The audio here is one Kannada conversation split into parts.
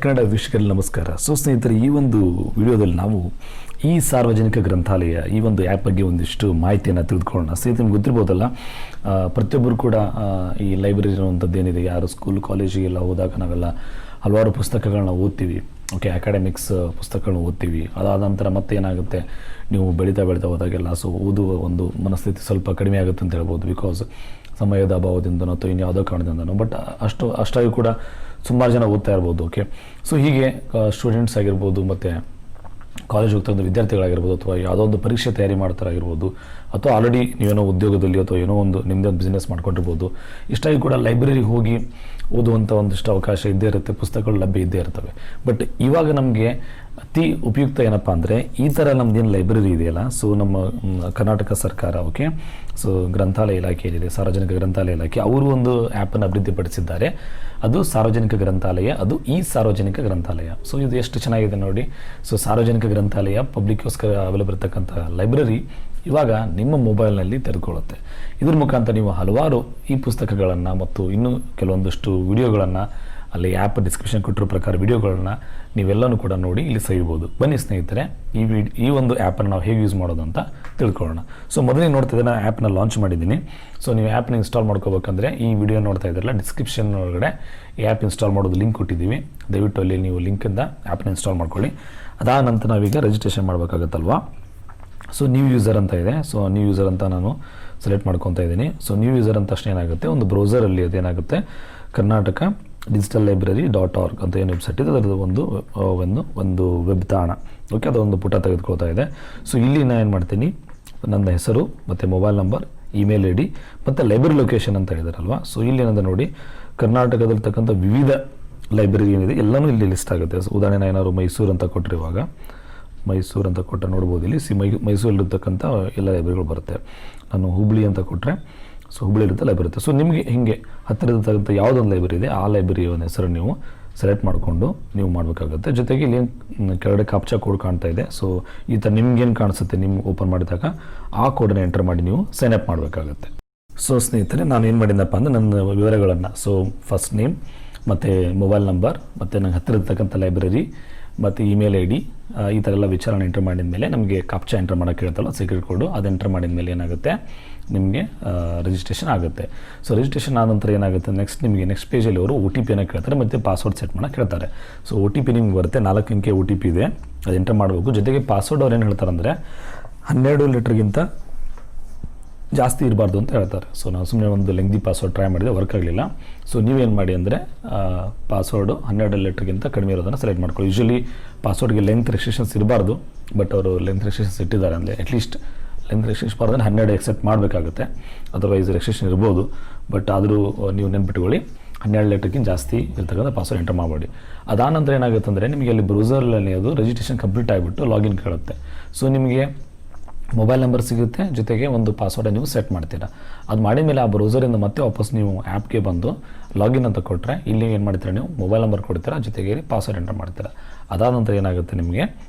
ಕನ್ನಡ ವೀಕ್ಷಕರಿಗೆ ನಮಸ್ಕಾರ. ಸ್ನೇಹಿತರೆ, ಈ ಒಂದು ವಿಡಿಯೋದಲ್ಲಿ ನಾವು ಈ ಸಾರ್ವಜನಿಕ ಗ್ರಂಥಾಲಯ ಈ ಒಂದು ಆ್ಯಪ್ ಬಗ್ಗೆ ಒಂದಿಷ್ಟು ಮಾಹಿತಿಯನ್ನು ತಿಳಿದುಕೊಳ್ಳೋಣ. ಸ್ನೇಹಿತರೆ, ನಿಮ್ಗೆ ಗೊತ್ತಿರ್ಬೋದಲ್ಲ, ಪ್ರತಿಯೊಬ್ಬರು ಕೂಡ ಈ ಲೈಬ್ರರಿ ಅನ್ನುವಂಥದ್ದು ಏನಿದೆ, ಯಾರು ಸ್ಕೂಲ್ ಕಾಲೇಜಿಗೆಲ್ಲ ಹೋದಾಗ ನಾವೆಲ್ಲ ಹಲವಾರು ಪುಸ್ತಕಗಳನ್ನ ಓದ್ತೀವಿ. ಓಕೆ, ಅಕಾಡೆಮಿಕ್ಸ್ ಪುಸ್ತಕಗಳನ್ನ ಓದ್ತೀವಿ. ಅದಾದ ನಂತರ ಮತ್ತೆ ಏನಾಗುತ್ತೆ, ನೀವು ಬೆಳೀತಾ ಹೋದಾಗೆಲ್ಲ ಓದುವ ಒಂದು ಮನಸ್ಥಿತಿ ಸ್ವಲ್ಪ ಕಡಿಮೆ ಆಗುತ್ತೆ ಅಂತ ಹೇಳ್ಬೋದು. ಬಿಕಾಸ್ ಸಮಯದ ಅಭಾವದಿಂದನೋ ಅಥವಾ ಇನ್ಯಾವುದೋ ಕಾರಣದಿಂದನೋ. ಬಟ್ ಅಷ್ಟಾಗಿ ಕೂಡ ಸುಮಾರು ಜನ ಓದ್ತಾ ಇರ್ಬೋದು. ಓಕೆ, ಹೀಗೆ ಸ್ಟೂಡೆಂಟ್ಸ್ ಆಗಿರ್ಬೋದು, ಮತ್ತು ಕಾಲೇಜ್ ಹೋಗ್ತಾ ವಿದ್ಯಾರ್ಥಿಗಳಾಗಿರ್ಬೋದು, ಅಥವಾ ಯಾವುದೋ ಒಂದು ಪರೀಕ್ಷೆ ತಯಾರಿ ಮಾಡ್ತಾರಾಗಿರ್ಬೋದು, ಅಥವಾ ಆಲ್ರೆಡಿ ನೀವೇನೋ ಉದ್ಯೋಗದಲ್ಲಿ ಅಥವಾ ಏನೋ ಒಂದು ನಿಮ್ಮದೇ ಒಂದು ಬಿಸ್ನೆಸ್ ಮಾಡ್ಕೊಂಡಿರ್ಬೋದು. ಇಷ್ಟಾಗಿ ಕೂಡ ಲೈಬ್ರರಿಗೆ ಹೋಗಿ ಓದುವಂಥ ಒಂದಿಷ್ಟು ಅವಕಾಶ ಇದ್ದೇ ಇರುತ್ತೆ, ಪುಸ್ತಕಗಳು ಲಭ್ಯ ಇದ್ದೇ ಇರ್ತವೆ. ಬಟ್ ಇವಾಗ ನಮಗೆ ಅತಿ ಉಪಯುಕ್ತ ಏನಪ್ಪ ಅಂದರೆ, ಈ ಥರ ನಮ್ಮದೇನು ಲೈಬ್ರರಿ ಇದೆಯಲ್ಲ, ನಮ್ಮ ಕರ್ನಾಟಕ ಸರ್ಕಾರ, ಓಕೆ, ಗ್ರಂಥಾಲಯ ಇಲಾಖೆ ಏನಿದೆ, ಸಾರ್ವಜನಿಕ ಗ್ರಂಥಾಲಯ ಇಲಾಖೆ, ಅವರು ಒಂದು ಆ್ಯಪನ್ನು ಅಭಿವೃದ್ಧಿಪಡಿಸಿದ್ದಾರೆ. ಅದು ಸಾರ್ವಜನಿಕ ಗ್ರಂಥಾಲಯ, ಅದು ಈ ಸಾರ್ವಜನಿಕ ಗ್ರಂಥಾಲಯ. ಇದು ಎಷ್ಟು ಚೆನ್ನಾಗಿದೆ ನೋಡಿ. ಸಾರ್ವಜನಿಕ ಗ್ರಂಥಾಲಯ ಪಬ್ಲಿಕ್ಗೋಸ್ಕರ ಅವೈಲೇಬಲ್ ಇರತಕ್ಕಂಥ ಲೈಬ್ರರಿ ಇವಾಗ ನಿಮ್ಮ ಮೊಬೈಲ್ನಲ್ಲಿ ತೆರೆದುಕೊಳ್ಳುತ್ತೆ. ಇದ್ರ ಮುಖಾಂತರ ನೀವು ಹಲವಾರು ಈ ಪುಸ್ತಕಗಳನ್ನು ಮತ್ತು ಇನ್ನೂ ಕೆಲವೊಂದಷ್ಟು ವಿಡಿಯೋಗಳನ್ನು, ಅಲ್ಲಿ ಆ್ಯಪ್ ಡಿಸ್ಕ್ರಿಪ್ಷನ್ ಕೊಟ್ಟಿರೋ ಪ್ರಕಾರ ವಿಡಿಯೋಗಳನ್ನ ನೀವೆಲ್ಲನೂ ಕೂಡ ನೋಡಿ ಇಲ್ಲಿ ಸವಿಬೋದು. ಬನ್ನಿ ಸ್ನೇಹಿತರೆ, ಈ ಒಂದು ಆ್ಯಪನ್ನು ನಾವು ಹೇಗೆ ಯೂಸ್ ಮಾಡೋದು ಅಂತ ತಿಳ್ಕೊಳ್ಳೋಣ. ಮೊದಲೇ ನೋಡ್ತಿದ್ದೆ, ನಾನು ಆ್ಯಪ್ನ ಲಾಂಚ್ ಮಾಡಿದ್ದೀನಿ. ನೀವು ಆ್ಯಪ್ನ ಇನ್ಸ್ಟಾಲ್ ಮಾಡ್ಕೋಬೇಕಂದ್ರೆ ಈ ವಿಡಿಯೋ ನೋಡ್ತಾ ಇದ್ದಾರಲ್ಲ, ಡಿಸ್ಕ್ರಿಪ್ಷನ್ ಒಳಗಡೆ ಈ ಆ್ಯಪ್ ಇನ್ಸ್ಟಾಲ್ ಮಾಡೋದು ಲಿಂಕ್ ಕೊಟ್ಟಿದ್ದೀವಿ. ದಯವಿಟ್ಟು ಅಲ್ಲಿ ನೀವು ಲಿಂಕಿಂದ ಆ್ಯಪ್ನ ಇನ್ಸ್ಟಾಲ್ ಮಾಡ್ಕೊಳ್ಳಿ. ಅದಾದ ನಂತರ ನಾವೀಗ ರಿಜಿಸ್ಟ್ರೇಷನ್ ಮಾಡಬೇಕಾಗತ್ತಲ್ವಾ. ನ್ಯೂ ಯೂಸರ್ ಅಂತ ಇದೆ. ನ್ಯೂ ಯೂಸರ್ ಅಂತ ನಾನು ಸೆಲೆಕ್ಟ್ ಮಾಡ್ಕೊತಾ ಇದ್ದೀನಿ. ನ್ಯೂ ಯೂಸರ್ ಅಂತ ತಕ್ಷಣ ಏನಾಗುತ್ತೆ, ಒಂದು ಬ್ರೌಸರಲ್ಲಿ ಅದೇನಾಗುತ್ತೆ, ಕರ್ನಾಟಕ ಡಿಜಿಟಲ್ ಲೈಬ್ರರಿ .org ಅಂತ ಏನು ವೆಬ್ಸೈಟ್ ಇದೆ, ಅದರದ್ದು ಒಂದು ವೆಬ್ ತಾಣ. ಓಕೆ, ಅದೊಂದು ಪುಟ ತೆಗೆದುಕೊಳ್ತಾ ಇದೆ. ಇಲ್ಲಿ ನಾನು ಏನು ಮಾಡ್ತೀನಿ, ನನ್ನ ಹೆಸರು ಮತ್ತು mobile number, email I D ಮತ್ತು ಲೈಬ್ರರಿ ಲೊಕೇಶನ್ ಅಂತ ಹೇಳಿದಾರಲ್ವ. ಇಲ್ಲಿ ಏನಂತ ನೋಡಿ, ಕರ್ನಾಟಕದಲ್ಲಿರ್ತಕ್ಕಂಥ ವಿವಿಧ ಲೈಬ್ರರಿ ಏನಿದೆ ಎಲ್ಲನೂ ಇಲ್ಲಿ ಲಿಸ್ಟ್ ಆಗುತ್ತೆ. ಉದಾಹರಣೆ ಏನಾದ್ರು ಮೈಸೂರು ಅಂತ ಕೊಟ್ಟರೆ, ಇವಾಗ ಮೈಸೂರು ಅಂತ ಕೊಟ್ಟರೆ ನೋಡ್ಬೋದು ಇಲ್ಲಿ ಮೈಸೂರಲ್ಲಿರ್ತಕ್ಕಂಥ ಎಲ್ಲ ಲೈಬ್ರರಿಗಳು ಬರುತ್ತೆ. ನಾನು ಹುಬ್ಳಿ ಅಂತ ಕೊಟ್ಟರೆ ಹುಬ್ಳಿಲಿರುತ್ತೆ ಲೈಬ್ರರಿ ಇರುತ್ತೆ. ನಿಮಗೆ ಹಿಂಗೆ ಹತ್ತಿರದಕ್ಕಂಥ ಯಾವುದೊಂದು ಲೈಬ್ರರಿ ಇದೆ, ಆ ಲೈಬ್ರರಿಯ ಒಂದು ಹೆಸರು ನೀವು ಸೆಲೆಕ್ಟ್ ಮಾಡಿಕೊಂಡು ನೀವು ಮಾಡಬೇಕಾಗುತ್ತೆ. ಜೊತೆಗೆ ಇಲ್ಲಿ ಕೆಳಗಡೆ ಕ್ಯಾಪ್ಚಾ ಕೋಡ್ ಕಾಣ್ತಾ ಇದೆ. ಈ ಥರ ನಿಮ್ಗೇನು ಕಾಣಿಸುತ್ತೆ, ನಿಮ್ಮ ಓಪನ್ ಮಾಡಿದಾಗ ಆ ಕೋಡನ್ನು ಎಂಟರ್ ಮಾಡಿ ನೀವು ಸೈನ್ ಅಪ್ ಮಾಡಬೇಕಾಗುತ್ತೆ. ಸ್ನೇಹಿತರೆ, ನಾನು ಏನು ಮಾಡಿದ್ದಪ್ಪ ಅಂದರೆ, ನನ್ನ ವಿವರಗಳನ್ನು, ಫಸ್ಟ್ ನೇಮ್ ಮತ್ತು ಮೊಬೈಲ್ ನಂಬರ್ ಮತ್ತು ನಂಗೆ ಹತ್ತಿರದಕ್ಕಂಥ ಲೈಬ್ರರಿ ಮತ್ತು ಇಮೇಲ್ ಐ ಡಿ, ಈ ಥರ ಎಲ್ಲ ವಿಚಾರನ ಎಂಟರ್ ಮಾಡಿದ ಮೇಲೆ ನಮಗೆ ಕ್ಯಾಪ್ಚಾ ಎಂಟರ್ ಮಾಡೋಕ್ಕೆ ಹೇಳ್ತಲ್ಲ, ಸೀಕ್ರೆಟ್ ಕೋಡು, ಅದು ಎಂಟರ್ ಮಾಡಿದ ಮೇಲೆ ಏನಾಗುತ್ತೆ, ನಿಮಗೆ ರಿಜಿಸ್ಟ್ರೇಷನ್ ಆಗುತ್ತೆ. ರಿಜಿಸ್ಟ್ರೇಷನ್ ಆದ ನಂತರ ಏನಾಗುತ್ತೆ, ನೆಕ್ಸ್ಟ್ ಪೇಜಲ್ಲಿ ಅವರು ಒ ಟಿ ಪಿಯನ್ನು ಕೇಳ್ತಾರೆ ಮತ್ತು ಪಾಸ್ವರ್ಡ್ ಸೆಟ್ ಮಾಡೋಕ್ಕೆ ಹೇಳ್ತಾರೆ. ಒ ಟಿ ಪಿ ನಿಮ್ಗೆ ಬರುತ್ತೆ, 4 ಅಂಕೆ ಒ ಟಿ ಪಿ ಇದೆ, ಅದು ಎಂಟರ್ ಮಾಡಬೇಕು. ಜೊತೆಗೆ ಪಾಸ್ವರ್ಡ್ ಅವ್ರು ಏನು ಹೇಳ್ತಾರೆ ಅಂದರೆ, 12 ಲೀಟ್ರ್ಗಿಂತ ಜಾಸ್ತಿ ಇರಬಾರ್ದು ಅಂತ ಹೇಳ್ತಾರೆ. ನಾವು ಸುಮ್ಮನೆ ಒಂದು ಲೆಂಗ್ದಿ ಪಾಸ್ವರ್ಡ್ ಟ್ರೈ ಮಾಡಿದೆ, ವರ್ಕ್ ಆಗಲಿಲ್ಲ. ನೀವೇನು ಮಾಡಿ ಅಂದರೆ, ಪಾಸ್ವರ್ಡು 12 ಲೀಟ್ರ್ಗಿಂತ ಕಡಿಮೆ ಇರೋದನ್ನು ಸೆಲೆಕ್ಟ್ ಮಾಡ್ಕೊಳ್ಳಿ. ಯೂಶ್ವಲಿ ಪಾಸ್ವರ್ಡ್ಗೆ ಲೆಂತ್ ರೆಸ್ಟ್ರಿಕ್ಷನ್ಸ್ ಇರಬಾರ್ದು, ಬಟ್ ಅವರು ಲೆಂತ್ ರೆಸ್ಟ್ರಿಕ್ಷನ್ಸ್ ಇಟ್ಟಿದ್ದಾರೆ. ಅಂದರೆ ಅಟ್ಲೀಸ್ಟ್ ಲೆಂತ್ ರೆಸ್ಟ್ರಿಕ್ಷನ್ಸ್ ಬರೋದನ್ನು 12 ಎಕ್ಸೆಪ್ಟ್ ಮಾಡಬೇಕಾಗುತ್ತೆ. ಅದರ್ವೈಸ್ ರೆಸ್ಟ್ರಿಕ್ಷನ್ ಇರ್ಬೋದು, ಬಟ್ ಆದರೂ ನೀವು ನೆನ್ಪಿಟ್ಕೊಳ್ಳಿ, 12 ಲೀಟ್ರ್ಗಿಂತ ಜಾಸ್ತಿ ಇರ್ತಕ್ಕಂಥ ಪಾಸ್ವರ್ಡ್ ಎಂಟರ್ ಮಾಡಬೇಡಿ. ಅದಾದ ನಂತರ ಏನಾಗುತ್ತೆ ಅಂದರೆ, ನಿಮಗೆ ಅಲ್ಲಿ ಬ್ರೌಸರಲ್ಲಿ ಅದು ರಿಜಿಸ್ಟ್ರೇಷನ್ ಕಂಪ್ಲೀಟ್ ಆಗಿಬಿಟ್ಟು ಲಾಗಿನ್ ಕೇಳುತ್ತೆ. ನಿಮಗೆ ಮೊಬೈಲ್ ನಂಬರ್ ಸಿಗುತ್ತೆ, ಜೊತೆಗೆ ಒಂದು ಪಾಸ್ವರ್ಡ್ ನೀವು ಸೆಟ್ ಮಾಡ್ತೀರಾ. ಅದು ಮಾಡಿದ ಮೇಲೆ ಆ ಬ್ರೌಸರಿಂದ ಮತ್ತೆ ವಾಪಸ್ ನೀವು ಆ್ಯಪ್ಗೆ ಬಂದು ಲಾಗಿನ್ ಅಂತ ಕೊಟ್ಟರೆ, ಇಲ್ಲಿ ಏನು ಮಾಡ್ತೀರಾ, ನೀವು ಮೊಬೈಲ್ ನಂಬರ್ ಕೊಡ್ತೀರಾ, ಜೊತೆಗೆ ಪಾಸ್ವರ್ಡ್ ಎಂಟರ್ ಮಾಡ್ತೀರಾ. ಅದಾದ ನಂತರ ಏನಾಗುತ್ತೆ, ನಿಮಗೆ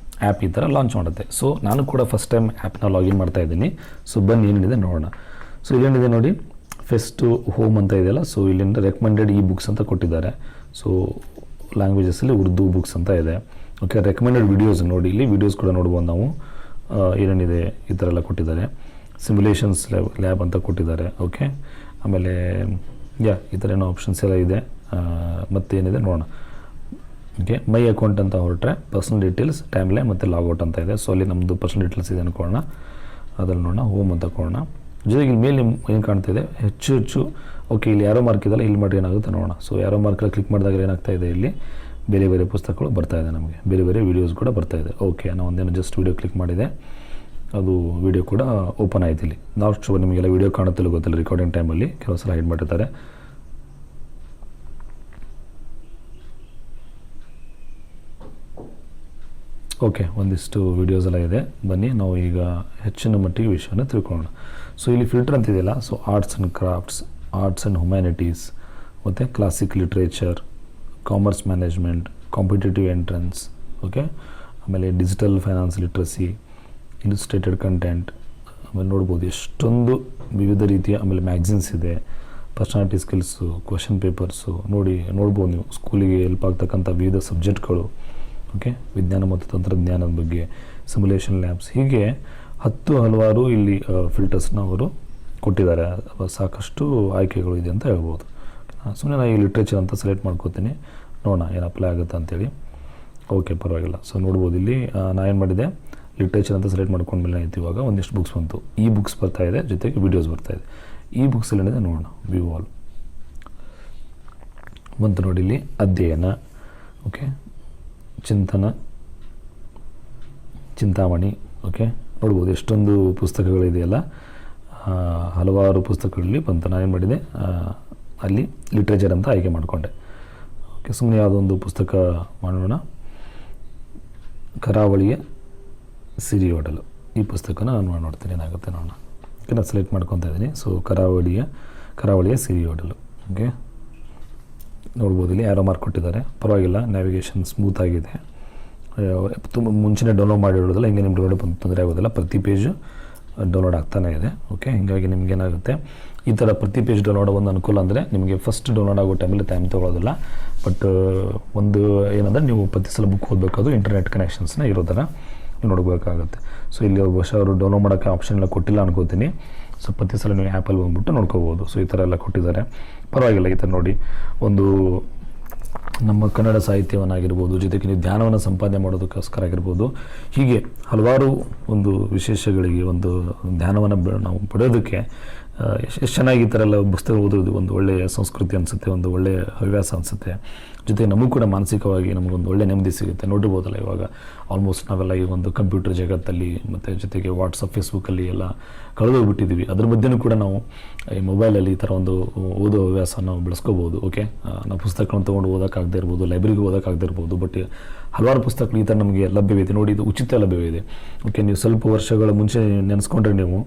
ಆ್ಯಪ್ ಈ ಥರ ಲಾಂಚ್ ಮಾಡುತ್ತೆ. ನಾನು ಕೂಡ ಫಸ್ಟ್ ಟೈಮ್ ಆ್ಯಪ್ನ ಲಾಗಿನ್ ಮಾಡ್ತಾ ಇದ್ದೀನಿ. ಬನ್ನಿ ಏನಿದೆ ನೋಡೋಣ. ಇಲ್ಲೇನಿದೆ ನೋಡಿ, ಫೆಸ್ಟ್ ಹೋಮ್ ಅಂತ ಇದೆಯಲ್ಲ, ಇಲ್ಲಿಂದ ರೆಕಮೆಂಡೆಡ್ e-Books ಅಂತ ಕೊಟ್ಟಿದ್ದಾರೆ. ಲ್ಯಾಂಗ್ವೇಜಸಲ್ಲಿ ಉರ್ದು ಬುಕ್ಸ್ ಅಂತ ಇದೆ. ಓಕೆ, ರೆಕಮೆಂಡೆಡ್ ವಿಡಿಯೋಸ್ ನೋಡಿ, ಇಲ್ಲಿ ವಿಡಿಯೋಸ್ ಕೂಡ ನೋಡ್ಬೋದು ನಾವು. ಏನೇನಿದೆ ಈ ಥರ ಎಲ್ಲ ಕೊಟ್ಟಿದ್ದಾರೆ. ಸಿಮ್ಯುಲೇಷನ್ಸ್ ಲ್ಯಾಬ್ ಅಂತ ಕೊಟ್ಟಿದ್ದಾರೆ. ಓಕೆ, ಆಮೇಲೆ ಈ ಥರ ಏನೋ ಆಪ್ಷನ್ಸ್ ಎಲ್ಲ ಇದೆ. ಮತ್ತೇನಿದೆ ನೋಡೋಣ. ಓಕೆ, ಮೈ ಅಕೌಂಟ್ ಅಂತ ಹೊರಟ್ರೆ ಪರ್ಸನಲ್ ಡೀಟೇಲ್ಸ್, ಟೈಮ್ ಲೈನ್ ಮತ್ತು ಲಾಗೌಟ್ ಅಂತ ಇದೆ. ಅಲ್ಲಿ ನಮ್ಮದು ಪರ್ಸನಲ್ ಡೀಟೇಲ್ಸ್ ಇದೆ ಅನ್ಕೊಳ್ಳೋಣ. ಅದ್ರಲ್ಲಿ ನೋಡೋಣ, ಹೋಮ್ ಅಂತ ಕೊಡೋಣ. ಜೊತೆಗೆ ಇಲ್ಲಿ ಮೇಲೆ ಏನು ಕಾಣ್ತಾಯಿದೆ, ಹೆಚ್ಚು. ಓಕೆ, ಇಲ್ಲಿ ಯಾರೋ ಮಾರ್ಕ್ ಇದೆಲ್ಲ, ಇಲ್ಲಿ ಮಾಡಿ ಏನಾಗುತ್ತೆ ನೋಡೋಣ. ಯಾರೋ ಮಾರ್ಕಲ್ಲಿ ಕ್ಲಿಕ್ ಮಾಡಿದಾಗ ಏನಾಗ್ತಾ ಇದೆ, ಇಲ್ಲಿ ಬೇರೆ ಬೇರೆ ಪುಸ್ತಕಗಳು ಬರ್ತಾಯಿದೆ, ನಮಗೆ ಬೇರೆ ಬೇರೆ ವೀಡಿಯೋಸ್ ಕೂಡ ಬರ್ತಾಯಿದೆ. ಓಕೆ, ನಾವು ಒಂದೇನೋ ಜಸ್ಟ್ ವೀಡಿಯೋ ಕ್ಲಿಕ್ ಮಾಡಿದೆ, ಅದು ವೀಡಿಯೋ ಕೂಡ ಓಪನ್ ಆಯ್ತು. ಇಲ್ಲಿ ನಾವು ನಿಮಗೆಲ್ಲ ವೀಡಿಯೋ ಕಾಣುತ್ತಿಲ್ಲ ಗೊತ್ತಿಲ್ಲ, ರೆಕಾರ್ಡಿಂಗ್ ಟೈಮಲ್ಲಿ ಕೆಲವು ಸಲ ಹೈಡ್ ಮಾಡಿರ್ತಾರೆ. ಓಕೆ, ಒಂದಿಷ್ಟು ವೀಡಿಯೋಸ್ ಎಲ್ಲ ಇದೆ. ಬನ್ನಿ ನಾವು ಈಗ ಹೆಚ್ಚಿನ ಮಟ್ಟಿಗೆ ವಿಷಯವನ್ನು ತಿಳ್ಕೊಳ್ಳೋಣ. ಇಲ್ಲಿ ಫಿಲ್ಟರ್ ಅಂತಿದೆಯಲ್ಲ, arts and crafts, arts and humanities, ಮತ್ತು classic literature, commerce management, competitive entrance, okay, ಆಮೇಲೆ digital finance literacy, illustrated content, ಆಮೇಲೆ ನೋಡ್ಬೋದು ಎಷ್ಟೊಂದು ವಿವಿಧ ರೀತಿಯ, ಆಮೇಲೆ ಮ್ಯಾಗ್ಝಿನ್ಸ್ ಇದೆ, ಪರ್ಸನಾಲಿಟಿ ಸ್ಕಿಲ್ಸು, ಕ್ವೆಶನ್ ಪೇಪರ್ಸು ನೋಡ್ಬೋದು ನೀವು. ಸ್ಕೂಲಿಗೆ ಹೆಲ್ಪ್ ಆಗ್ತಕ್ಕಂಥ ವಿವಿಧ ಸಬ್ಜೆಕ್ಟ್ಗಳು, ಓಕೆ, ವಿಜ್ಞಾನ ಮತ್ತು ತಂತ್ರಜ್ಞಾನದ ಬಗ್ಗೆ, ಸಿಮ್ಯುಲೇಷನ್ ಲ್ಯಾಬ್ಸ್, ಹೀಗೆ ಹಲವಾರು ಇಲ್ಲಿ ಫಿಲ್ಟರ್ಸ್ನ ಅವರು ಕೊಟ್ಟಿದ್ದಾರೆ. ಸಾಕಷ್ಟು ಆಯ್ಕೆಗಳು ಇದೆ ಅಂತ ಹೇಳ್ಬೋದು. ಸುಮ್ಮನೆ ನಾನು ಈ ಲಿಟ್ರೇಚರ್ ಅಂತ ಸೆಲೆಕ್ಟ್ ಮಾಡ್ಕೋತೀನಿ, ನೋಡೋಣ ಏನು ಅಪ್ಲೈ ಆಗುತ್ತೆ ಅಂತೇಳಿ. ಓಕೆ, ಪರವಾಗಿಲ್ಲ. ಸೊ ನೋಡ್ಬೋದು ಇಲ್ಲಿ ನಾನು ಏನು ಮಾಡಿದೆ, ಲಿಟ್ರೇಚರ್ ಅಂತ ಸೆಲೆಕ್ಟ್ ಮಾಡ್ಕೊಂಡ್ಮೇಲೆ ಆಯ್ತು. ಇವಾಗ ಒಂದಿಷ್ಟು ಬುಕ್ಸ್ ಬಂತು, ಈ ಬುಕ್ಸ್ ಬರ್ತಾಯಿದೆ, ಜೊತೆಗೆ ವೀಡಿಯೋಸ್ ಬರ್ತಾಯಿದೆ. ಈ ಬುಕ್ಸ್ ಏನಿದೆ ನೋಡೋಣ, ವ್ಯೂ ಆಲ್ ಬಂತು ನೋಡಿ. ಇಲ್ಲಿ ಅಧ್ಯಯನ, ಓಕೆ, ಚಿಂತನ, ಚಿಂತಾಮಣಿ, ಓಕೆ, ನೋಡ್ಬೋದು ಎಷ್ಟೊಂದು ಪುಸ್ತಕಗಳಿದೆಯಲ್ಲ, ಹಲವಾರು ಪುಸ್ತಕಗಳಲ್ಲಿ ಬಂತು. ನಾನೇನು ಮಾಡಿದೆ, ಅಲ್ಲಿ ಲಿಟ್ರೇಚರ್ ಅಂತ ಆಯ್ಕೆ ಮಾಡಿಕೊಂಡೆ. ಓಕೆ, ಸುಮ್ಮನೆ ಯಾವುದೊಂದು ಪುಸ್ತಕ ಮಾಡೋಣ. ಕರಾವಳಿಯ ಸಿರಿಯೋಡಲು, ಈ ಪುಸ್ತಕನ ನಾನು ನೋಡ್ತೀನಿ ಏನಾಗುತ್ತೆ ನೋಡೋಣ. ಓಕೆ, ನಾನು ಸೆಲೆಕ್ಟ್ ಮಾಡ್ಕೊತಾ ಇದ್ದೀನಿ. ಸೊ ಕರಾವಳಿಯ ಸಿರಿಯೋಡಲು, ಓಕೆ, ನೋಡ್ಬೋದು ಇಲ್ಲಿ ಯಾರೋ ಮಾರ್ಕ್ ಕೊಟ್ಟಿದ್ದಾರೆ. ಪರವಾಗಿಲ್ಲ, ನ್ಯಾವಿಗೇಷನ್ ಸ್ಮೂತ್ ಆಗಿದೆ. ತುಂಬ ಮುಂಚೆನೇ ಡೌನ್ಲೋಡ್ ಮಾಡಿರೋದಿಲ್ಲ, ಹಿಂಗೆ ನಿಮ್ಮ ಡೌನ್ಲೋಡ್ ತೊಂದರೆ ಆಗೋದಿಲ್ಲ. ಪ್ರತಿ ಪೇಜು ಡೌನ್ಲೋಡ್ ಆಗ್ತಾನೆ ಇದೆ. ಓಕೆ, ಹೀಗಾಗಿ ನಿಮಗೇನಾಗುತ್ತೆ, ಈ ಥರ ಪ್ರತಿ ಪೇಜ್ ಡೌನ್ಲೋಡ್ ಒಂದು ಅನುಕೂಲ ಅಂದರೆ ನಿಮಗೆ ಫಸ್ಟ್ ಡೌನ್ಲೋಡ್ ಆಗೋ ಟೈಮಲ್ಲಿ ಟೈಮ್ ತೊಗೊಳ್ಳೋದಿಲ್ಲ. ಬಟ್ ಒಂದು ಏನಂದರೆ ನೀವು ಪ್ರತಿ ಸಲ ಬುಕ್ ಓದಬೇಕಾದ್ರೂ ಇಂಟರ್ನೆಟ್ ಕನೆಕ್ಷನ್ಸ್ನ ಇರೋ ಥರ ನೋಡಬೇಕಾಗುತ್ತೆ. ಸೊ ಇಲ್ಲಿ ಬಹುಶಃ ಅವರು ಡೌನ್ಲೋಡ್ ಮಾಡೋಕ್ಕೆ ಆಪ್ಷನ್ ಎಲ್ಲ ಕೊಟ್ಟಿಲ್ಲ ಅನ್ಕೋತೀನಿ. ಸೊ ಪ್ರತಿ ಸಲ ನೀವು ಆ್ಯಪಲ್ಲಿ ಬಂದುಬಿಟ್ಟು ನೋಡ್ಕೋಬೋದು. ಸೊ ಈ ಥರ ಎಲ್ಲ ಕೊಟ್ಟಿದ್ದಾರೆ, ಪರವಾಗಿಲ್ಲ. ಈ ಥರ ನೋಡಿ, ಒಂದು ನಮ್ಮ ಕನ್ನಡ ಸಾಹಿತ್ಯವನ್ನಾಗಿರ್ಬೋದು, ಜೊತೆಗೆ ನೀವು ಜ್ಞಾನವನ್ನು ಸಂಪಾದನೆ ಮಾಡೋದಕ್ಕೋಸ್ಕರ ಆಗಿರ್ಬೋದು, ಹೀಗೆ ಹಲವಾರು ಒಂದು ವಿಶೇಷಗಳಿಗೆ ಒಂದು ಜ್ಞಾನವನ್ನು ನಾವು ಪಡೆಯೋದಕ್ಕೆ ಎಷ್ಟು ಚೆನ್ನಾಗಿ ಈ ಥರ ಎಲ್ಲ ಪುಸ್ತಕ ಓದೋದು ಒಂದು ಒಳ್ಳೆಯ ಸಂಸ್ಕೃತಿ ಅನಿಸುತ್ತೆ, ಒಂದು ಒಳ್ಳೆಯ ಹವ್ಯಾಸ ಅನಿಸುತ್ತೆ. ಜೊತೆಗೆ ನಮಗೂ ಕೂಡ ಮಾನಸಿಕವಾಗಿ ನಮಗೊಂದು ಒಳ್ಳೆ ನೆಮ್ಮದಿ ಸಿಗುತ್ತೆ. ನೋಡಿರ್ಬೋದಲ್ಲ, ಇವಾಗ ಆಲ್ಮೋಸ್ಟ್ ನಾವೆಲ್ಲ ಈ ಒಂದು ಕಂಪ್ಯೂಟರ್ ಜಗತ್ತಲ್ಲಿ ಮತ್ತು ಜೊತೆಗೆ ವಾಟ್ಸಪ್, ಫೇಸ್ಬುಕ್ಕಲ್ಲಿ ಎಲ್ಲ ಕಳೆದೋಗ್ಬಿಟ್ಟಿದ್ದೀವಿ. ಅದ್ರ ಮಧ್ಯೆನೂ ಕೂಡ ನಾವು ಈ ಮೊಬೈಲಲ್ಲಿ ಈ ಥರ ಒಂದು ಓದೋ ಹವ್ಯಾಸ ನಾವು ಬೆಳೆಸ್ಕೋಬೋದು. ಓಕೆ, ನಾವು ಪುಸ್ತಕಗಳನ್ನು ತೊಗೊಂಡು ಓದೋಕ್ಕಾಗದೇ ಇರ್ಬೋದು, ಲೈಬ್ರರಿಗೆ ಓದೋಕ್ಕಾಗದೇ ಇರ್ಬೋದು, ಬಟ್ ಹಲವಾರು ಪುಸ್ತಕಗಳು ಈ ಥರ ನಮಗೆ ಲಭ್ಯವಿದೆ ನೋಡಿ. ಇದು ಉಚಿತ ಲಭ್ಯವಿದೆ. ಓಕೆ, ನೀವು ಸ್ವಲ್ಪ ವರ್ಷಗಳ ಮುಂಚೆ ನೆನೆಸ್ಕೊಂಡ್ರೆ ನೀವು,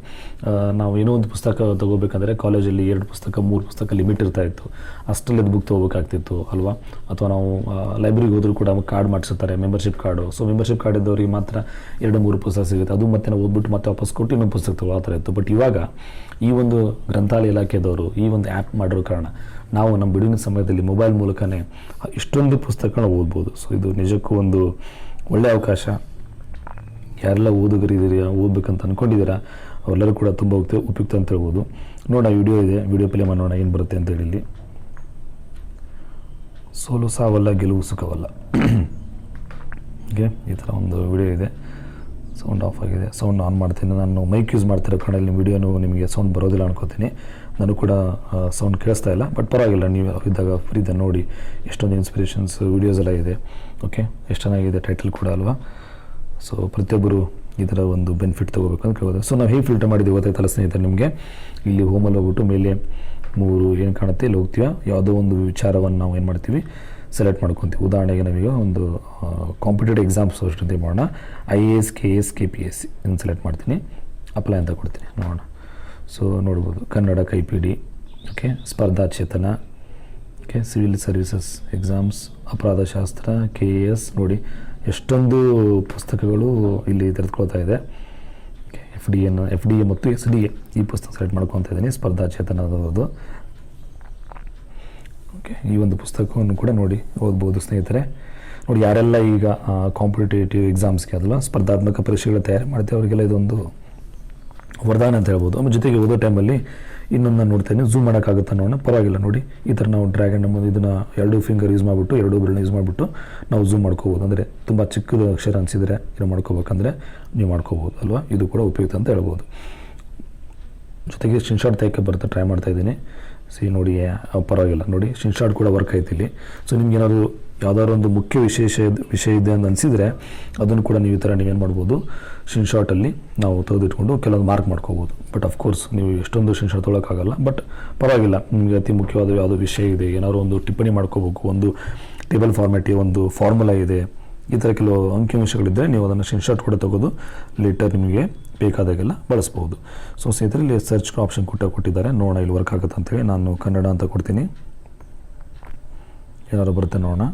ನಾವು ಏನೋ ಒಂದು ಪುಸ್ತಕ ತೊಗೋಬೇಕಂದ್ರೆ ಕಾಲೇಜಲ್ಲಿ 2 ಪುಸ್ತಕ 3 ಪುಸ್ತಕ ಲಿಮಿಟ್ ಇರ್ತಾಯಿತ್ತು. ಅಷ್ಟರಲ್ಲಿ ಬುಕ್ ತೊಗೋಬೇಕಾಗ್ತಿತ್ತು ಅಲ್ವಾ. ಅಥವಾ ನಾವು ಲೈಬ್ರರಿಗೆ ಹೋದರೂ ಕೂಡ ಕಾರ್ಡ್ ಮಾಡಿಸುತ್ತಾರೆ, membership card. So membership card ಇದ್ದವ್ರಿಗೆ ಮಾತ್ರ 2-3 ಪುಸ್ತಕ ಸಿಗುತ್ತೆ. ಅದು ಮತ್ತೆ ನಾವು ಓದ್ಬಿಟ್ಟು ಮತ್ತೆ ವಾಪಸ್ ಕೊಟ್ಟು ಇನ್ನೊಂದು ಪುಸ್ತಕ ತೊಗೊಳ್ಳೋ ಥರ ಇತ್ತು. ಬಟ್ ಇವಾಗ ಈ ಒಂದು ಗ್ರಂಥಾಲಯ ಇಲಾಖೆದವರು ಈ ಒಂದು ಆ್ಯಪ್ ಮಾಡಿರೋ ಕಾರಣ ನಾವು ನಮ್ಮ ಬಿಡುವಿನ ಸಮಯದಲ್ಲಿ ಮೊಬೈಲ್ ಮೂಲಕನೇ ಇಷ್ಟೊಂದು ಪುಸ್ತಕಗಳನ್ನ ಓದ್ಬೋದು. ಸೊ ಇದು ನಿಜಕ್ಕೂ ಒಂದು ಒಳ್ಳೆಯ ಅವಕಾಶ. ಯಾರೆಲ್ಲ ಓದುಗರಿದ್ದೀರಾ, ಓದಬೇಕಂತ ಅಂದ್ಕೊಂಡಿದ್ದೀರಾ, ಅವರೆಲ್ಲರೂ ಕೂಡ ತುಂಬ ಉಪಯುಕ್ತ ಅಂತ ಹೇಳ್ಬೋದು. ನೋಡೋಣ, ವಿಡಿಯೋ ಇದೆ, ವಿಡಿಯೋ ಪ್ಲೇ ಮಾಡೋಣ ಏನು ಬರುತ್ತೆ ಅಂತೇಳಿ. ಇಲ್ಲಿ ಸೋಲು ಸಾವಲ್ಲ, ಗೆಲುವು ಸುಖವಲ್ಲ. ಓಕೆ, ಈ ಥರ ಒಂದು ವಿಡಿಯೋ ಇದೆ. ಸೌಂಡ್ ಆಫ್ ಆಗಿದೆ, ಸೌಂಡ್ ಆನ್ ಮಾಡ್ತೀನಿ. ನಾನು ಮೈಕ್ ಯೂಸ್ ಮಾಡ್ತಿರೋ ಕಾರಣದಲ್ಲಿ ವಿಡಿಯೋನು ನಿಮಗೆ ಸೌಂಡ್ ಬರೋದಿಲ್ಲ ಅನ್ಕೋತೀನಿ. ನಾನು ಕೂಡ ಸೌಂಡ್ ಕೇಳಿಸ್ತಾ ಇಲ್ಲ, ಬಟ್ ಪರವಾಗಿಲ್ಲ. ನೀವು ಇದ್ದಾಗ ಫ್ರೀದ ನೋಡಿ, ಎಷ್ಟೊಂದು ಇನ್ಸ್ಪಿರೇಷನ್ಸ್ ವಿಡಿಯೋಸ್ ಎಲ್ಲ ಇದೆ. ಓಕೆ, ಎಷ್ಟು ಚೆನ್ನಾಗಿದೆ ಟೈಟಲ್ ಕೂಡ ಅಲ್ವಾ. ಸೊ ಪ್ರತಿಯೊಬ್ಬರು ಈ ಥರ ಒಂದು ಬೆನಿಫಿಟ್ ತೊಗೋಬೇಕಂತ ಕೇಳ್ಬೋದು. ಸೊ ನಾವು ಹೇಗೆ ಫಿಲ್ಟರ್ ಮಾಡಿದ್ದೀವಿ ಗೊತ್ತಾಯ್ತಲ್ಲ ಸ್ನೇಹಿತರೆ ನಿಮಗೆ. ಇಲ್ಲಿ ಹೋಮಲ್ಲಿ ಹೋಗ್ಬಿಟ್ಟು ಮೇಲೆ 3 ಏನು ಕಾಣುತ್ತೆ ಇಲ್ಲಿ ಹೋಗ್ತೀವಿ. ಯಾವುದೋ ಒಂದು ವಿಚಾರವನ್ನು ನಾವು ಏನು ಮಾಡ್ತೀವಿ, ಸೆಲೆಕ್ಟ್ ಮಾಡ್ಕೊತೀವಿ. ಉದಾಹರಣೆಗೆ ನಮಗೆ ಒಂದು ಕಾಂಪಿಟೇಟಿವ್ ಎಕ್ಸಾಮ್ಸ್ ಅಷ್ಟೊಂದು ಮಾಡೋಣ, IAS, KS, KPSC ಇದನ್ನು ಸೆಲೆಕ್ಟ್ ಮಾಡ್ತೀನಿ, ಅಪ್ಲೈ ಅಂತ ಕೊಡ್ತೀನಿ, ನೋಡೋಣ. ಸೊ ನೋಡ್ಬೋದು, ಕನ್ನಡ ಕೈಪಿಡಿ, ಓಕೆ, ಸ್ಪರ್ಧಾ ಚೇತನ, ಓಕೆ, ಸಿವಿಲ್ ಸರ್ವಿಸಸ್ ಎಕ್ಸಾಮ್ಸ್, ಅಪರಾಧಶಾಸ್ತ್ರ, KS, ನೋಡಿ ಎಷ್ಟೊಂದು ಪುಸ್ತಕಗಳು ಇಲ್ಲಿ ತೆರೆದುಕೊಳ್ತಾ ಇದೆ. FDA ಮತ್ತು SDA ಈ ಪುಸ್ತಕ ಸೆಲೆಕ್ಟ್ ಮಾಡ್ಕೊತಾ ಇದ್ದೀನಿ, ಸ್ಪರ್ಧಾ ಚೇತನದದು. ಓಕೆ, ಈ ಒಂದು ಪುಸ್ತಕವನ್ನು ಕೂಡ ನೋಡಿ ಓದ್ಬೋದು ಸ್ನೇಹಿತರೆ. ನೋಡಿ, ಯಾರೆಲ್ಲ ಈಗ ಕಾಂಪಿಟೇಟಿವ್ ಎಕ್ಸಾಮ್ಸ್ಗೆ ಅದಲ್ಲ ಸ್ಪರ್ಧಾತ್ಮಕ ಪರೀಕ್ಷೆಗಳ ತಯಾರಿ ಮಾಡ್ತೀವಿ ಅವರಿಗೆಲ್ಲ ಇದೊಂದು ವರದಾನ ಅಂತ ಹೇಳ್ಬೋದು. ಆಮೇಲೆ ಜೊತೆಗೆ ಓದೋ ಟೈಮಲ್ಲಿ ಇನ್ನೊಂದು ನಾನು ನೋಡ್ತೇನೆ, ಝೂಮ್ ಮಾಡೋಕ್ಕಾಗುತ್ತಾ ನೋಡೋಣ. ಪರವಾಗಿಲ್ಲ ನೋಡಿ, ಈ ಥರ ನಾವು ಡ್ರ್ಯಾಗನ್ ನಮ್ಮ ಇದನ್ನು 2 ಫಿಂಗರ್ ಯೂಸ್ ಮಾಡಿಬಿಟ್ಟು 2 ಬೆರಳನ್ನ ಯೂಸ್ ಮಾಡಿಬಿಟ್ಟು ನಾವು ಝೂಮ್ ಮಾಡ್ಕೋಬೋದು. ಅಂದರೆ ತುಂಬ ಚಿಕ್ಕದು ಅಕ್ಷರ ಅನಿಸಿದರೆ ಇದು ಮಾಡ್ಕೋಬೇಕಂದ್ರೆ ನೀವು ಮಾಡ್ಕೋಬೋದು ಅಲ್ವಾ. ಇದು ಕೂಡ ಉಪಯುಕ್ತ ಅಂತ ಹೇಳ್ಬೋದು. ಜೊತೆಗೆ ಸ್ಕ್ರೀನ್ಶಾಟ್ ತೆಗೆಯೋಕ್ಕೆ ಬರ್ತಾ ಟ್ರೈ ಮಾಡ್ತಾಯಿದ್ದೀನಿ. ನೋಡಿ, ಪರವಾಗಿಲ್ಲ ನೋಡಿ, ಸ್ಕ್ರೀನ್ಶಾಟ್ ಕೂಡ ವರ್ಕ್ ಆಯ್ತು ಇಲ್ಲಿ. ಸೊ ನಿಮ್ಗೇನಾದ್ರು ಯಾವುದಾದ್ರು ಒಂದು ಮುಖ್ಯ ವಿಷಯ ಇದೆ ಅಂತ ಅನಿಸಿದರೆ ಅದನ್ನು ಕೂಡ ನೀವು ಈ ಥರ ನೀವೇನು ಮಾಡ್ಬೋದು, ಸ್ಕ್ರೀನ್ಶಾಟಲ್ಲಿ ನಾವು ತೆಗೆದಿಟ್ಕೊಂಡು ಕೆಲವೊಂದು ಮಾರ್ಕ್ ಮಾಡ್ಕೋಬೋದು. ಬಟ್ ಅಫ್ಕೋರ್ಸ್ ನೀವು ಎಷ್ಟೊಂದು ಸ್ಕ್ರೀನ್ಶಾಟ್ ತೊಗೊಳಕ್ಕಾಗಲ್ಲ. ಬಟ್ ಪರವಾಗಿಲ್ಲ, ನಿಮಗೆ ಅತಿ ಮುಖ್ಯವಾದ ಯಾವುದೋ ವಿಷಯ ಇದೆ, ಏನಾದ್ರು ಒಂದು ಟಿಪ್ಪಣಿ ಮಾಡ್ಕೋಬೇಕು, ಒಂದು ಟೇಬಲ್ ಫಾರ್ಮ್ಯಾಟಿ, ಒಂದು ಫಾರ್ಮುಲಾ ಇದೆ, ಈ ಥರ ಕೆಲವು ಅಂಕಿಅಂಶಗಳಿದ್ದರೆ ನೀವು ಅದನ್ನು ಸ್ಕ್ರೀನ್ಶಾಟ್ ಕೂಡ ತೆಗೆದು ಲೇಟರ್ ನಿಮಗೆ ಬೇಕಾದಾಗೆಲ್ಲ ಬಳಸ್ಬೋದು. ಸೊ ಸ್ನೇಹಿತರೆ, ಇಲ್ಲಿ ಸರ್ಚ್ ಆಪ್ಷನ್ ಕೊಟ್ಟಿದ್ದಾರೆ, ನೋಡೋಣ ಇಲ್ಲಿ ವರ್ಕ್ ಆಗುತ್ತೆ ಅಂತೇಳಿ. ನಾನು ಕನ್ನಡ ಅಂತ ಕೊಡ್ತೀನಿ, ಏನಾದ್ರು ಬರುತ್ತೆ ನೋಡೋಣ.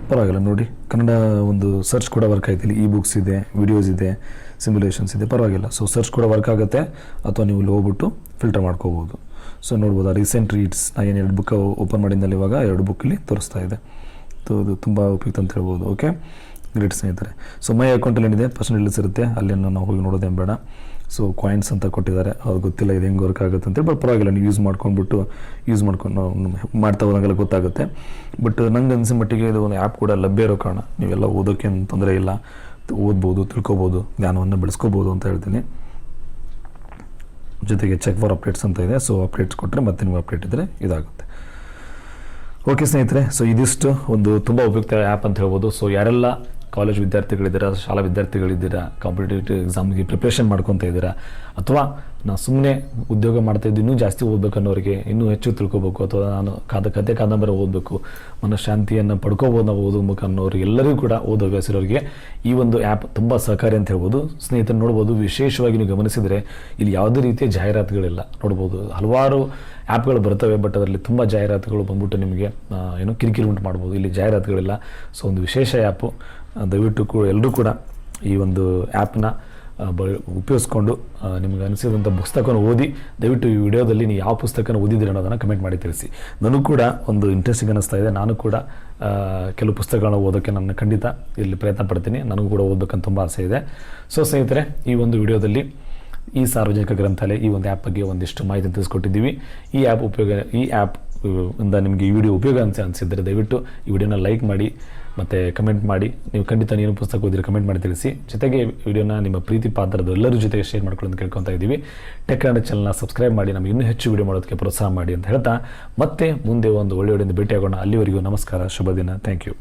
ಪರವಾಗಿಲ್ಲ ನೋಡಿ, ಕನ್ನಡ ಒಂದು ಸರ್ಚ್ ಕೂಡ ವರ್ಕ್ ಆಯ್ತು. ಇಲ್ಲಿ eBooks ಇದೆ, ವಿಡಿಯೋಸ್ ಇದೆ, ಸಿಮ್ಯುಲೇಷನ್ಸ್ ಇದೆ, ಪರವಾಗಿಲ್ಲ. ಸೊ ಸರ್ಚ್ ಕೂಡ ವರ್ಕ್ ಆಗುತ್ತೆ. ಅಥವಾ ನೀವು ಇಲ್ಲಿ ಹೋಗ್ಬಿಟ್ಟು ಫಿಲ್ಟರ್ ಮಾಡ್ಕೋಬೋದು. ಸೊ ನೋಡ್ಬೋದು ರೀಸೆಂಟ್ ರೀಡ್ಸ್ ನಾನು ಏನು 2 ಬುಕ್ ಓಪನ್ ಮಾಡಿದ್ದಲ್ಲಿ ಇವಾಗ 2 ಬುಕ್ ಇಲ್ಲಿ ತೋರಿಸ್ತಾ ಇದೆ. ಅದು ತುಂಬ ಉಪಯುಕ್ತ ಅಂತ ಹೇಳ್ಬೋದು. ಓಕೆ, ಗ್ರೇಟ್ ಸ್ನೇಹಿತರೆ. ಸೊ ಮೈ ಅಕೌಂಟಲ್ಲಿ ಏನಿದೆ ಪರ್ಸನಲ್ ಡೀಟೇಲ್ಸ್ ಇರುತ್ತೆ, ಅಲ್ಲೇನು ನಾವು ಹೋಗಿ ನೋಡೋದೇನು ಬೇಡ. ಸೊ ಕಾಯಿನ್ಸ್ ಅಂತ ಕೊಟ್ಟಿದ್ದಾರೆ, ಅದು ಗೊತ್ತಿಲ್ಲ ಇದು ಹೆಂಗೆ ವರ್ಕ್ ಆಗುತ್ತೆ ಅಂತೇಳಿ, ಬಟ್ ಪರವಾಗಿಲ್ಲ ನೀವು ಯೂಸ್ ಮಾಡ್ಕೊಂಡು ಮಾಡ್ತಾ ಹೋದಂಗೆಲ್ಲ ಗೊತ್ತಾಗುತ್ತೆ. ಬಟ್ ನಂಗೆ ಅನಿಸಿದ ಮಟ್ಟಿಗೆ ಇದು ಒಂದು ಆ್ಯಪ್ ಕೂಡ ಲಭ್ಯ ಇರೋ ಕಾರಣ ನೀವೆಲ್ಲ ಓದೋಕ್ಕೇನು ತೊಂದರೆ ಇಲ್ಲ, ಓದ್ಬೋದು, ತಿಳ್ಕೊಬೋದು, ಜ್ಞಾನವನ್ನು ಬೆಳೆಸ್ಕೋಬೋದು ಅಂತ ಹೇಳ್ತೀನಿ. ಜೊತೆಗೆ ಚೆಕ್ ಫಾರ್ ಅಪ್ಡೇಟ್ಸ್ ಅಂತ ಇದೆ. ಸೊ ಅಪ್ಡೇಟ್ಸ್ ಕೊಟ್ಟರೆ ಮತ್ತೆ ನೀವು ಅಪ್ಡೇಟ್ ಇದ್ದರೆ ಇದಾಗುತ್ತೆ. ಓಕೆ ಸ್ನೇಹಿತರೆ, ಸೊ ಇದಿಷ್ಟು ಒಂದು ತುಂಬ ಉಪಯುಕ್ತ ಆ್ಯಪ್ ಅಂತ ಹೇಳ್ಬೋದು. ಸೊ ಯಾರೆಲ್ಲ ಕಾಲೇಜ್ ವಿದ್ಯಾರ್ಥಿಗಳಿದ್ದೀರಾ, ಶಾಲಾ ವಿದ್ಯಾರ್ಥಿಗಳಿದ್ದೀರಾ, ಕಾಂಪಿಟೇಟಿವ್ ಎಕ್ಸಾಮ್ಗೆ ಪ್ರಿಪ್ರೇಷನ್ ಮಾಡ್ಕೊತಾ ಇದ್ದೀರಾ, ಅಥವಾ ನಾನು ಸುಮ್ಮನೆ ಉದ್ಯೋಗ ಮಾಡ್ತಾಯಿದ್ದು ಇನ್ನೂ ಜಾಸ್ತಿ ಓದಬೇಕು ಅನ್ನೋರಿಗೆ, ಇನ್ನೂ ಹೆಚ್ಚು ತಿಳ್ಕೊಬೇಕು, ಅಥವಾ ನಾನು ಕತೆ ಕಾದಂಬರಿ ಓದಬೇಕು, ಮನಃಶಾಂತಿಯನ್ನು ಪಡ್ಕೋಬೋದು ನಾವು ಓದೋ ಮುಖ ಅನ್ನೋರಿಗೆ, ಎಲ್ಲರಿಗೂ ಕೂಡ ಓದೋ ಹವ್ಯಾಸಿರೋರಿಗೆ ಈ ಒಂದು ಆ್ಯಪ್ ತುಂಬ ಸಹಕಾರಿ ಅಂತ ಹೇಳ್ಬೋದು. ಸ್ನೇಹಿತರು ನೋಡ್ಬೋದು, ವಿಶೇಷವಾಗಿ ನೀವು ಗಮನಿಸಿದರೆ ಇಲ್ಲಿ ಯಾವುದೇ ರೀತಿಯ ಜಾಹೀರಾತುಗಳಿಲ್ಲ. ನೋಡ್ಬೋದು ಹಲವಾರು ಆ್ಯಪ್ಗಳು ಬರ್ತವೆ, ಬಟ್ ಅದರಲ್ಲಿ ತುಂಬ ಜಾಹೀರಾತುಗಳು ಬಂದ್ಬಿಟ್ಟು ನಿಮಗೆ ಏನೋ ಕಿರಿಕಿರಿ ಉಂಟು ಮಾಡ್ಬೋದು. ಇಲ್ಲಿ ಜಾಹೀರಾತುಗಳಿಲ್ಲ. ಸೊ ಒಂದು ವಿಶೇಷ ಆ್ಯಪು, ದಯವಿಟ್ಟು ಎಲ್ಲರೂ ಕೂಡ ಈ ಒಂದು ಆ್ಯಪ್ನ ಉಪಯೋಗಿಸ್ಕೊಂಡು ನಿಮ್ಗೆ ಅನಿಸಿದಂಥ ಪುಸ್ತಕವನ್ನು ಓದಿ. ದಯವಿಟ್ಟು ಈ ವಿಡಿಯೋದಲ್ಲಿ ನೀವು ಯಾವ ಪುಸ್ತಕನ ಓದಿದ್ದೀರಿ ಅನ್ನೋದನ್ನು ಕಮೆಂಟ್ ಮಾಡಿ ತಿಳಿಸಿ. ನನಗೂ ಕೂಡ ಒಂದು ಇಂಟ್ರೆಸ್ಟಿಂಗ್ ಅನ್ನಿಸ್ತಾ ಇದೆ. ನಾನು ಕೂಡ ಕೆಲವು ಪುಸ್ತಕಗಳನ್ನ ಓದೋಕ್ಕೆ ನಾನು ಖಂಡಿತ ಇಲ್ಲಿ ಪ್ರಯತ್ನ ಪಡ್ತೀನಿ. ನನಗೂ ಕೂಡ ಓದಬೇಕಂತ ತುಂಬ ಆಸೆ ಇದೆ. ಸೊ ಸ್ನೇಹಿತರೆ, ಈ ಒಂದು ವಿಡಿಯೋದಲ್ಲಿ ಈ ಸಾರ್ವಜನಿಕ ಗ್ರಂಥಾಲಯ ಈ ಒಂದು ಆ್ಯಪ್ ಬಗ್ಗೆ ಒಂದಿಷ್ಟು ಮಾಹಿತಿ ತಿಳಿಸ್ಕೊಟ್ಟಿದ್ದೀವಿ. ಈ ಆ್ಯಪ್ ಇಂದ ನಿಮಗೆ ಈ ವಿಡಿಯೋ ಉಪಯೋಗ ಅನಿಸಿದರೆ ದಯವಿಟ್ಟು ಈ ವಿಡಿಯೋನ ಲೈಕ್ ಮಾಡಿ ಮತ್ತು ಕಮೆಂಟ್ ಮಾಡಿ. ನೀವು ಖಂಡಿತ ಏನು ಪುಸ್ತಕ ಓದಿದ್ರೆ ಕಮೆಂಟ್ ಮಾಡಿ ತಿಳಿಸಿ. ಜೊತೆಗೆ ವಿಡಿಯೋನ ನಿಮ್ಮ ಪ್ರೀತಿ ಪಾತ್ರದ ಎಲ್ಲರ ಜೊತೆಗೆ ಶೇರ್ ಮಾಡ್ಕೊಳ್ಳೋದು ಕೇಳ್ಕೊತಾ ಇದ್ದೀವಿ. ಟೆಕ್ ಕನ್ನಡ ಚಾನಲ್ನ ಸಬ್ಸ್ಕ್ರೈಬ್ ಮಾಡಿ, ನಮಗೆ ಇನ್ನೂ ಹೆಚ್ಚು ವಿಡಿಯೋ ಮಾಡೋದಕ್ಕೆ ಪ್ರೋತ್ಸಾಹ ಮಾಡಿ ಅಂತ ಹೇಳ್ತಾ ಮತ್ತೆ ಮುಂದೆ ಒಂದು ಒಳ್ಳೆಯ ಭೇಟಿಯಾಗೋಣ. ಅಲ್ಲಿವರೆಗೂ ನಮಸ್ಕಾರ, ಶುಭ ದಿನ. Thank you.